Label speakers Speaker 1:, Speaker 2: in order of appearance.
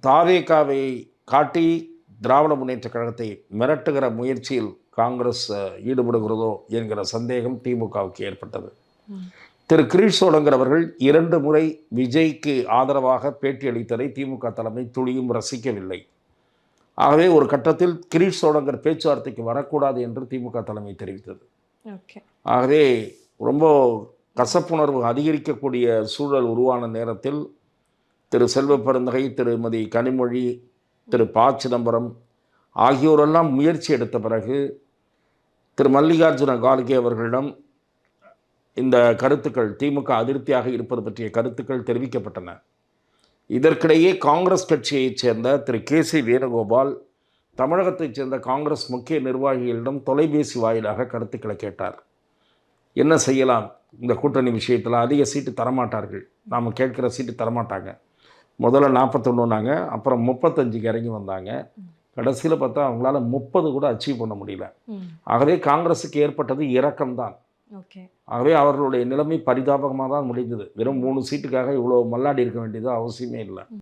Speaker 1: தாவேகாவை காட்டி திராவிட முன்னேற்றக் கழகத்தை மிரட்டுகிற முயற்சியில் காங்கிரஸ் ஈடுபடுகிறதோ என்கிற சந்தேகம் திமுகவுக்கு ஏற்பட்டது. திரு கிரீஷ் சோடங்கர் அவர்கள் 2 முறை விஜய்க்கு ஆதரவாக பேட்டியளித்ததை திமுக தலைமை துளியும் ரசிக்கவில்லை. ஆகவே ஒரு கட்டத்தில் கிரீஷ் சோடங்கர் பேச்சுவார்த்தைக்கு வரக்கூடாது என்று திமுக தலைமை தெரிவித்தது. ஆகவே ரொம்ப கசப்புணர்வு அதிகரிக்கக்கூடிய சூழல் உருவான நேரத்தில் திரு செல்வ பெருந்தகை, திருமதி கனிமொழி, திரு ப. சிதம்பரம் ஆகியோரெல்லாம் முயற்சி எடுத்த பிறகு திரு மல்லிகார்ஜுன கார்கே அவர்களிடம் இந்த கருத்துக்கள் திமுக அதிருப்தியாக இருப்பது பற்றிய கருத்துக்கள் தெரிவிக்கப்பட்டன. இதற்கிடையே காங்கிரஸ் கட்சியைச் சேர்ந்த திரு கே.சி. வேணுகோபால் தமிழகத்தைச் சேர்ந்த காங்கிரஸ் முக்கிய நிர்வாகிகளிடம் தொலைபேசி வாயிலாக கருத்துக்களை கேட்டார். என்ன செய்யலாம், இந்த கூட்டணி விஷயத்தில் அதிக சீட்டு தரமாட்டார்கள், நாம் கேட்குற சீட்டு தரமாட்டாங்க. முதல்ல 41நாங்க, அப்புறம் 35க்கு இறங்கி வந்தாங்க. கடைசியில் பார்த்தா அவங்களால 30 கூட அச்சீவ் பண்ண முடியல. ஆகவே காங்கிரஸுக்கு ஏற்பட்டது இரக்கம்தான். ஆகவே அவர்களுடைய நிலைமை பரிதாபகமாக தான் முடிந்தது. வெறும் 3 சீட்டுக்காக இவ்வளோ மல்லாடி இருக்க வேண்டியது அவசியமே இல்லை.